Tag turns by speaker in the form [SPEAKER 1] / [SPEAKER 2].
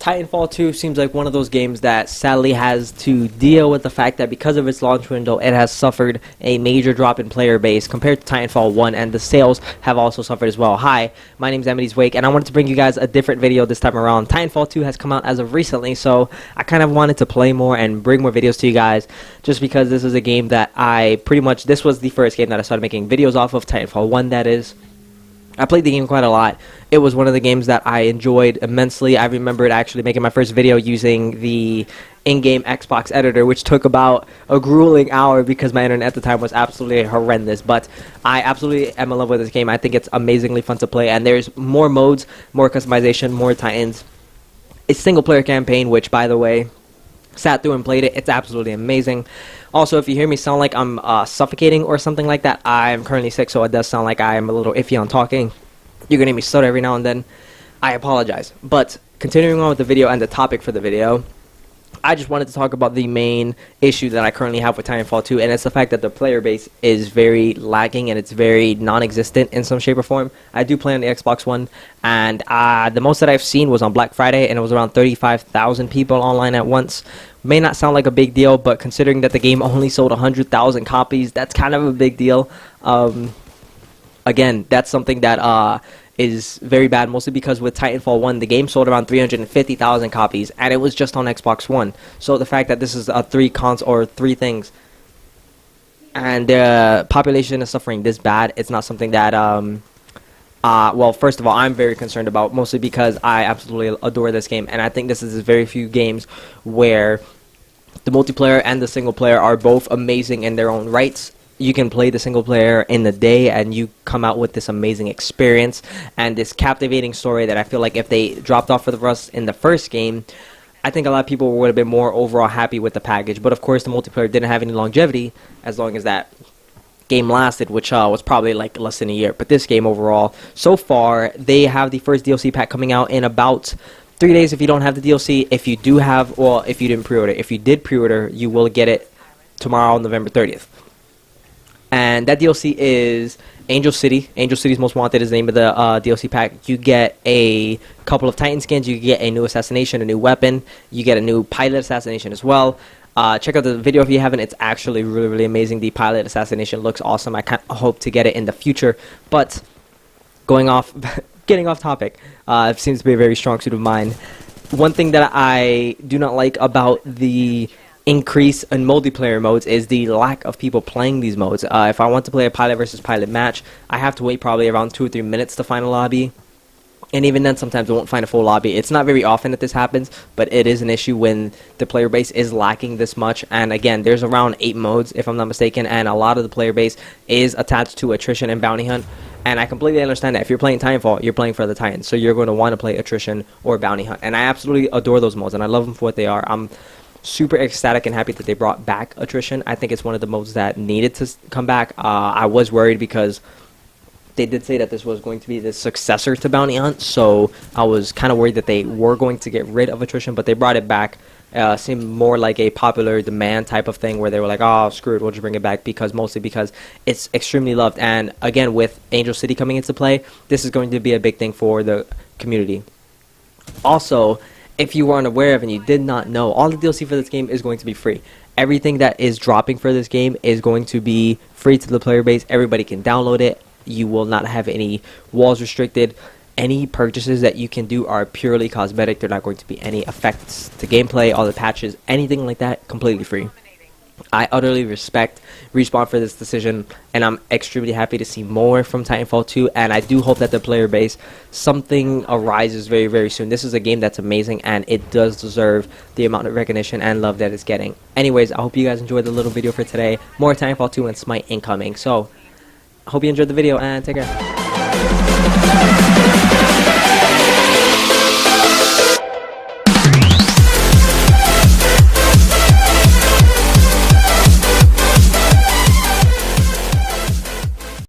[SPEAKER 1] Titanfall 2 seems like one of those games that sadly has to deal with the fact that because of its launch window, it has suffered a major drop in player base compared to Titanfall 1, and the sales have also suffered as well. Hi, my name is Amity's Wake, and I wanted to bring you guys a different video this time around. Titanfall 2 has come out as of recently, so I kind of wanted to play more and bring more videos to you guys, just because this is a game that this was the first game that I started making videos off of, Titanfall 1 that is. I played the game quite a lot. It was one of the games that I enjoyed immensely. I remembered actually making my first video using the in-game Xbox editor, which took about a grueling hour because my internet at the time was absolutely horrendous. But I absolutely am in love with this game. I think it's amazingly fun to play, and there's more modes, more customization, more Titans. It's single-player campaign, which, by the way, sat through and played it. It's absolutely amazing. Also, if you hear me sound like I'm suffocating or something like that, I'm currently sick, so it does sound like I am a little iffy on talking. You're going to hear me stutter every now and then. I apologize. But continuing on with the video and the topic for the video, I just wanted to talk about the main issue that I currently have with Titanfall 2, and it's the fact that the player base is very lacking and it's very non-existent in some shape or form. I do play on the Xbox One, and the most that I've seen was on Black Friday, and it was around 35,000 people online at once. May not sound like a big deal, but considering that the game only sold 100,000 copies, that's kind of a big deal. Again, that's something that is very bad, mostly because with Titanfall 1, the game sold around 350,000 copies, and it was just on Xbox One. So the fact that this is three things, and the population is suffering this bad, it's not something that, well, first of all, I'm very concerned about, mostly because I absolutely adore this game, and I think this is very few games where the multiplayer and the single player are both amazing in their own rights. You can play the single player in the day and you come out with this amazing experience and this captivating story that I feel like if they dropped off for us in the first game, I think a lot of people would have been more overall happy with the package. But of course, the multiplayer didn't have any longevity as long as that game lasted, which was probably like less than a year. But this game overall, so far, they have the first DLC pack coming out in about 3 days if you don't have the DLC. If you do have, well, if you didn't pre-order, if you did pre-order, you will get it tomorrow, November 30th. And that DLC is Angel City. Angel City's Most Wanted is the name of the DLC pack. You get a couple of Titan skins. You get a new assassination, a new weapon. You get a new pilot assassination as well. Check out the video if you haven't. It's actually really, really amazing. The pilot assassination looks awesome. I hope to get it in the future. But getting off topic, it seems to be a very strong suit of mine. One thing that I do not like about the increase in multiplayer modes is the lack of people playing these modes. If I want to play a pilot versus pilot match, I have to wait probably around 2 or 3 minutes to find a lobby. And even then, sometimes I won't find a full lobby. It's not very often that this happens, but it is an issue when the player base is lacking this much. And again, there's around 8 modes, if I'm not mistaken, and a lot of the player base is attached to Attrition and Bounty Hunt. And I completely understand that. If you're playing Titanfall, you're playing for the Titans, so you're going to want to play Attrition or Bounty Hunt. And I absolutely adore those modes, and I love them for what they are. I'm super ecstatic and happy that they brought back Attrition. I think it's one of the modes that needed to come back. I was worried because they did say that this was going to be the successor to Bounty Hunt, so I was kind of worried that they were going to get rid of Attrition, but they brought it back. Seemed more like a popular demand type of thing where they were like, oh, screw it, we'll just bring it back, mostly because it's extremely loved. And again, with Angel City coming into play, this is going to be a big thing for the community. Also, if you were unaware of and you did not know, all the DLC for this game is going to be free. Everything that is dropping for this game is going to be free to the player base. Everybody can download it. You will not have any walls restricted. Any purchases that you can do are purely cosmetic. There are not going to be any effects to gameplay, all the patches, anything like that, completely free. I utterly respect Respawn for this decision, and I'm extremely happy to see more from Titanfall 2, and I do hope that the player base, something arises very, very soon. This is a game that's amazing, and it does deserve the amount of recognition and love that it's getting. Anyways, I hope you guys enjoyed the little video for today. More Titanfall 2 and Smite incoming. So, I hope you enjoyed the video, and take care.